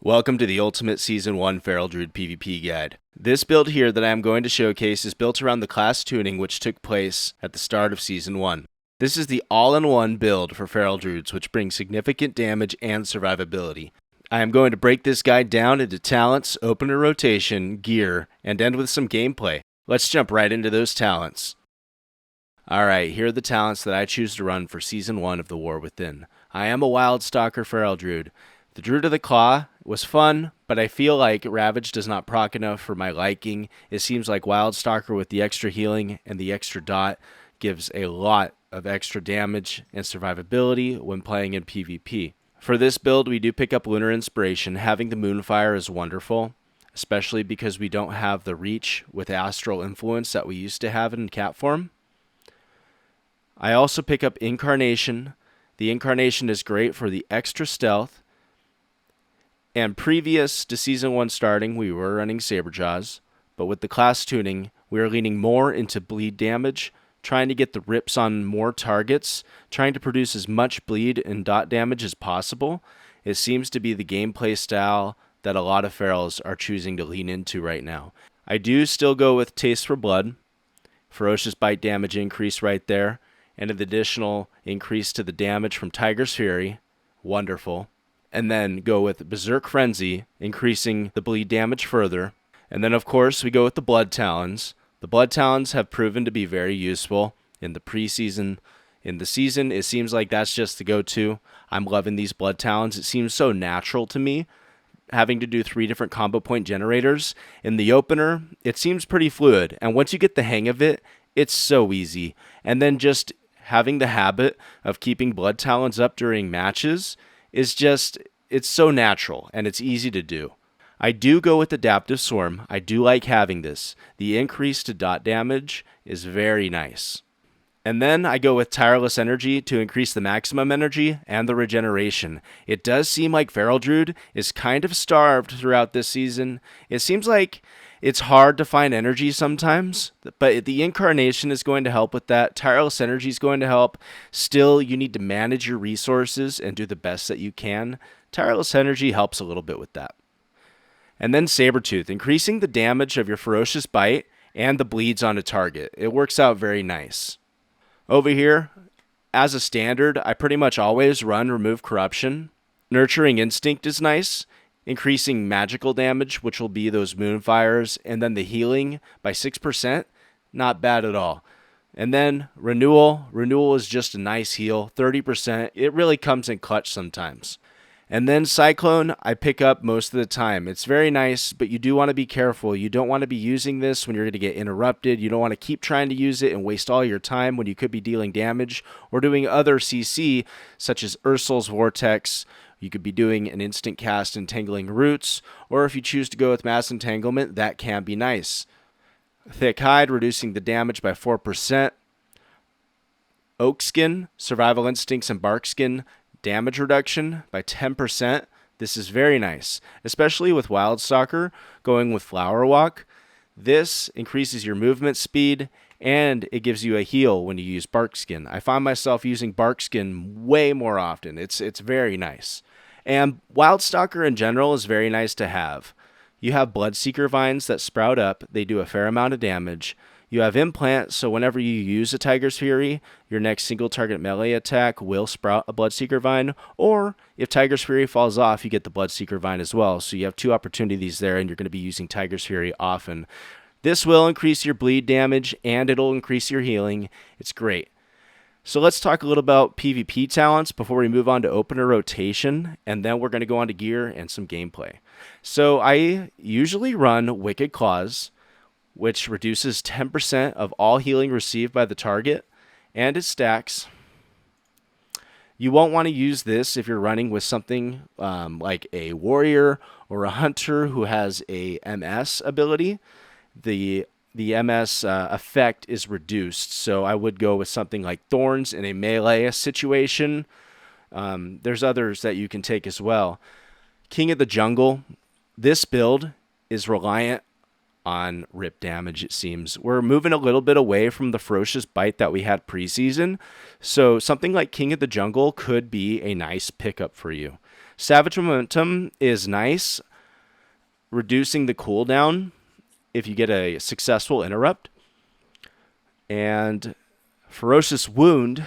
Welcome to the Ultimate Season 1 Feral Druid PvP guide. This build here that I am going to showcase is built around the class tuning which took place at the start of Season 1. This is the all-in-one build for Feral Druids which brings significant damage and survivability. I am going to break this guide down into talents, opener rotation, gear, and end with some gameplay. Let's jump right into those talents. Alright, here are the talents that I choose to run for Season 1 of the War Within. I am a Wild Stalker Feral Druid. The Druid of the Claw was fun, but I feel like Ravage does not proc enough for my liking. It seems like Wild Stalker with the extra healing and the extra dot gives a lot of extra damage and survivability when playing in PvP. For this build, we do pick up Lunar Inspiration. Having the Moonfire is wonderful, especially because we don't have the reach with Astral Influence that we used to have in cat form. I also pick up Incarnation. The Incarnation is great for the extra stealth. And previous to Season 1 starting, we were running Saberjaws, but with the class tuning, we are leaning more into bleed damage, trying to get the rips on more targets, trying to produce as much bleed and dot damage as possible. It seems to be the gameplay style that a lot of Ferals are choosing to lean into right now. I do still go with Taste for Blood, Ferocious Bite damage increase right there, and an additional increase to the damage from Tiger's Fury. Wonderful. And then go with Berserk Frenzy, increasing the bleed damage further. And then, of course, we go with the Blood Talons. The Blood Talons have proven to be very useful in the preseason. In the season, it seems like that's just the go-to. I'm loving these Blood Talons. It seems so natural to me, having to do 3 different combo point generators. In the opener, it seems pretty fluid. And once you get the hang of it, it's so easy. And then just having the habit of keeping Blood Talons up during matches is just, it's so natural and it's easy to do. I do go with Adaptive Swarm. I do like having this. The increase to dot damage is very nice. And then I go with Tireless Energy to increase the maximum energy and the regeneration. It does seem like Feral Druid is kind of starved throughout this season. It seems like it's hard to find energy sometimes, but the Incarnation is going to help with that. Tireless Energy is going to help. Still, you need to manage your resources and do the best that you can. Tireless Energy helps a little bit with that. And then Sabertooth, increasing the damage of your Ferocious Bite and the bleeds on a target. It works out very nice. Over here, as a standard, I pretty much always run Remove Corruption. Nurturing Instinct is nice, increasing magical damage, which will be those Moonfires, and then the healing by 6%, not bad at all. And then Renewal. Renewal is just a nice heal, 30%. It really comes in clutch sometimes. And then Cyclone, I pick up most of the time. It's very nice, but you do want to be careful. You don't want to be using this when you're going to get interrupted. You don't want to keep trying to use it and waste all your time when you could be dealing damage or doing other CC, such as Ursul's Vortex. You could be doing an instant cast Entangling Roots, or if you choose to go with Mass Entanglement, that can be nice. Thick Hide, reducing the damage by 4%. Oak Skin, Survival Instincts, and Bark Skin, damage reduction by 10%. This is very nice, especially with Wild Stalker going with Flower Walk. This increases your movement speed and it gives you a heal when you use Bark Skin. I find myself using Bark Skin way more often. It's very nice. And Wild Stalker in general is very nice to have. You have Bloodseeker Vines that sprout up. They do a fair amount of damage. You have Implant, so whenever you use a Tiger's Fury, your next single target melee attack will sprout a Bloodseeker Vine, or if Tiger's Fury falls off, you get the Bloodseeker Vine as well. So you have 2 opportunities there, and you're going to be using Tiger's Fury often. This will increase your bleed damage, and it'll increase your healing. It's great. So let's talk a little about PvP talents before we move on to opener rotation, and then we're going to go on to gear and some gameplay. So I usually run Wicked Claws, which reduces 10% of all healing received by the target, and it stacks. You won't want to use this if you're running with something like a warrior or a hunter who has a MS ability. The MS effect is reduced, so I would go with something like Thorns in a melee situation. There's others that you can take as well. King of the Jungle, this build is reliant on rip damage, it seems. We're moving a little bit away from the Ferocious Bite that we had preseason, so something like King of the Jungle could be a nice pickup for you. Savage Momentum is nice, reducing the cooldown if you get a successful interrupt. And Ferocious Wound,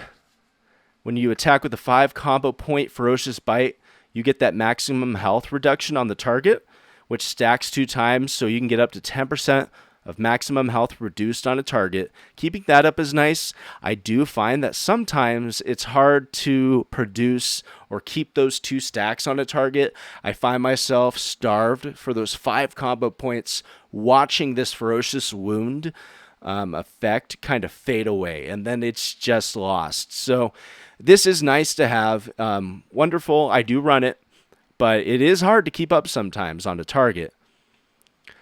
when you attack with a 5 combo point Ferocious Bite, you get that maximum health reduction on the target, which stacks 2 times, so you can get up to 10% of maximum health reduced on a target. Keeping that up is nice. I do find that sometimes it's hard to produce or keep those 2 stacks on a target. I find myself starved for those 5 combo points, watching this Ferocious Wound effect kind of fade away, and then it's just lost. So this is nice to have. Wonderful. I do run it, but it is hard to keep up sometimes on a target.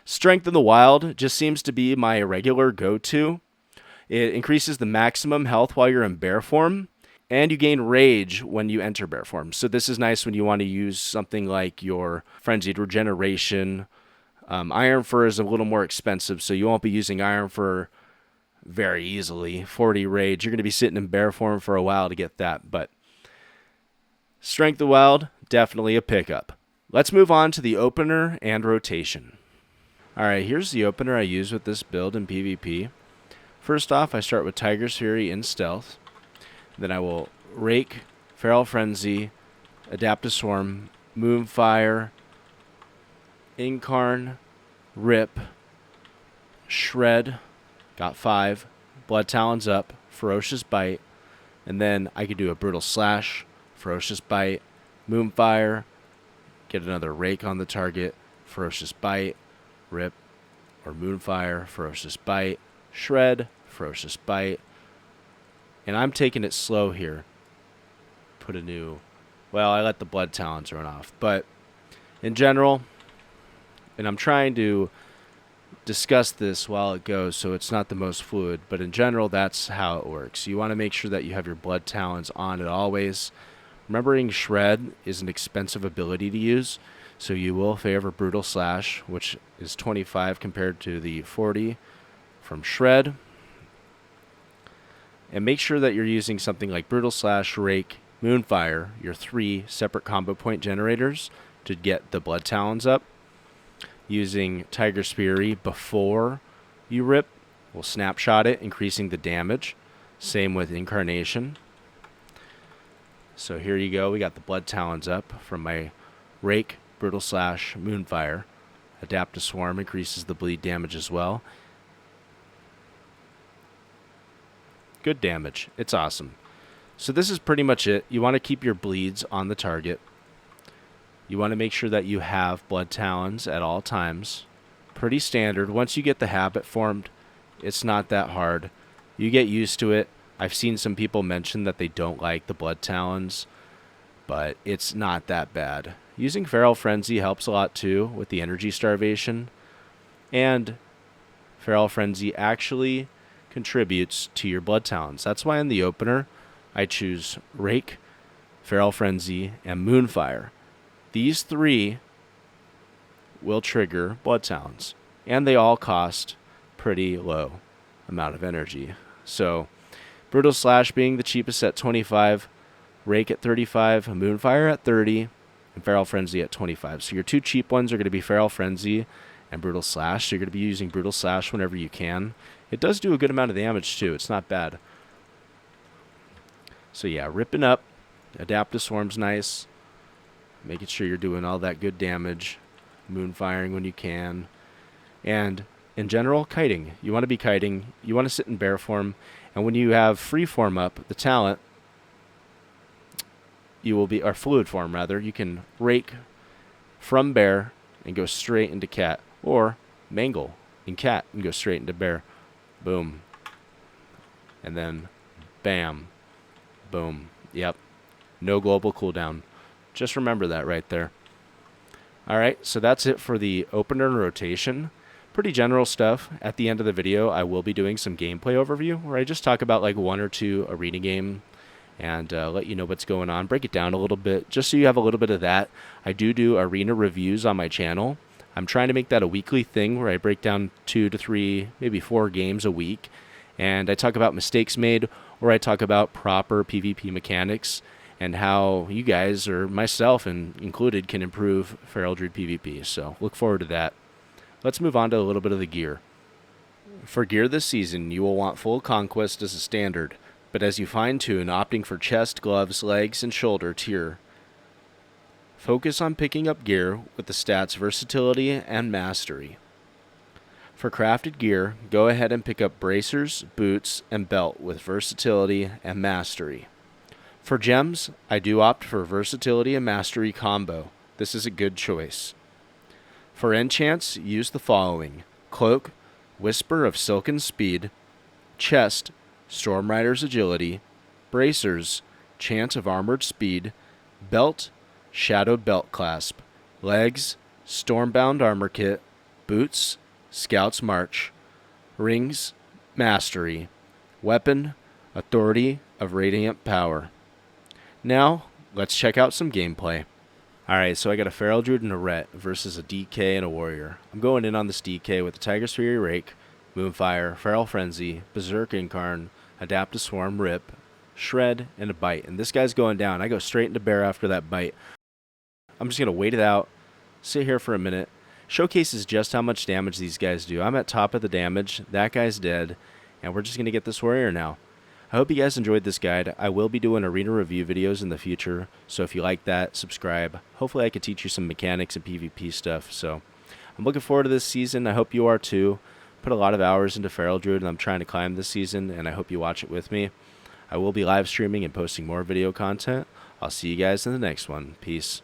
Strength in the Wild just seems to be my regular go-to. It increases the maximum health while you're in bear form, and you gain rage when you enter bear form. So this is nice when you want to use something like your Frenzied Regeneration. Iron Fur is a little more expensive, so you won't be using Iron Fur very easily. 40 rage, you're going to be sitting in bear form for a while to get that, but Strength of the Wild, definitely a pickup. Let's move on to the opener and rotation. Alright, here's the opener I use with this build in PvP. First off, I start with Tiger's Fury in Stealth. Then I will Rake, Feral Frenzy, Adaptive Swarm, Moonfire, Incarn, Rip, Shred, got 5, Blood Talons up, Ferocious Bite, and then I could do a Brutal Slash, Ferocious Bite, Moonfire, get another Rake on the target, Ferocious Bite, Rip, or Moonfire, Ferocious Bite, Shred, Ferocious Bite, and I'm taking it slow here. Put a new, well, I let the Blood Talons run off, but in general, and I'm trying to discuss this while it goes so it's not the most fluid, but in general, that's how it works. You want to make sure that you have your Blood Talons on at always. Remembering Shred is an expensive ability to use, so you will favor Brutal Slash, which is 25 compared to the 40 from Shred. And make sure that you're using something like Brutal Slash, Rake, Moonfire, your 3 separate combo point generators to get the Blood Talons up. Using Tiger's Fury before you Rip will snapshot it, increasing the damage. Same with Incarnation. So here you go. We got the Blood Talons up from my Rake, Brutal Slash, Moonfire. Adaptive Swarm increases the bleed damage as well. Good damage. It's awesome. So this is pretty much it. You want to keep your bleeds on the target. You want to make sure that you have Blood Talons at all times. Pretty standard. Once you get the habit formed, it's not that hard. You get used to it. I've seen some people mention that they don't like the Blood Talons, but it's not that bad. Using Feral Frenzy helps a lot too with the energy starvation, and Feral Frenzy actually contributes to your Blood Talons. That's why in the opener I choose Rake, Feral Frenzy, and Moonfire. These 3 will trigger Blood Talons, and they all cost pretty low amount of energy. So Brutal Slash being the cheapest at 25, Rake at 35, Moonfire at 30, and Feral Frenzy at 25. So your 2 cheap ones are going to be Feral Frenzy and Brutal Slash. So you're going to be using Brutal Slash whenever you can. It does do a good amount of damage too. It's not bad. So yeah, ripping up. Adaptive Swarm's nice. Making sure you're doing all that good damage. Moonfiring when you can. And in general, kiting. You want to be kiting. You want to sit in bear form. And when you have free form up, the talent, you will be, or fluid form rather, you can Rake from bear and go straight into cat. Or mangle in cat and go straight into bear. Boom. And then bam. Boom. Yep. No global cooldown. Just remember that right there. Alright, so that's it for the opener and rotation. Pretty general stuff. At the end of the video, I will be doing some gameplay overview where I just talk about like 1 or 2 arena game and let you know what's going on. Break it down a little bit just so you have a little bit of that. I do arena reviews on my channel. I'm trying to make that a weekly thing where I break down 2 to 3, maybe 4 games a week. And I talk about mistakes made, or I talk about proper PvP mechanics. and how you guys, or myself included, can improve Feral Druid PvP. So look forward to that. Let's move on to a little bit of the gear. For gear this season, you will want full conquest as a standard, but as you fine-tune, opting for chest, gloves, legs, and shoulder tier, focus on picking up gear with the stats versatility and mastery. For crafted gear, go ahead and pick up bracers, boots, and belt with versatility and mastery. For gems, I do opt for versatility and mastery combo. This is a good choice. For enchants, use the following: cloak, whisper of silken speed; chest, storm rider's agility; bracers, chant of armored speed; belt, shadowed belt clasp; legs, stormbound armor kit; boots, scout's march; rings, mastery; weapon, authority of radiant power. Now, let's check out some gameplay. Alright, so I got a Feral Druid and a Ret versus a DK and a Warrior. I'm going in on this DK with the Tiger's Fury Rake, Moonfire, Feral Frenzy, Berserk Incarn, Adapt to Swarm Rip, Shred, and a Bite. And this guy's going down. I go straight into Bear after that Bite. I'm just going to wait it out, sit here for a minute. Showcases just how much damage these guys do. I'm at top of the damage, that guy's dead, and we're just going to get this Warrior now. I hope you guys enjoyed this guide. I will be doing arena review videos in the future, so if you like that, subscribe. Hopefully I could teach you some mechanics and PvP stuff, so I'm looking forward to this season. I hope you are too. Put a lot of hours into Feral Druid, and I'm trying to climb this season, and I hope you watch it with me. I will be live streaming and posting more video content. I'll see you guys in the next one. Peace.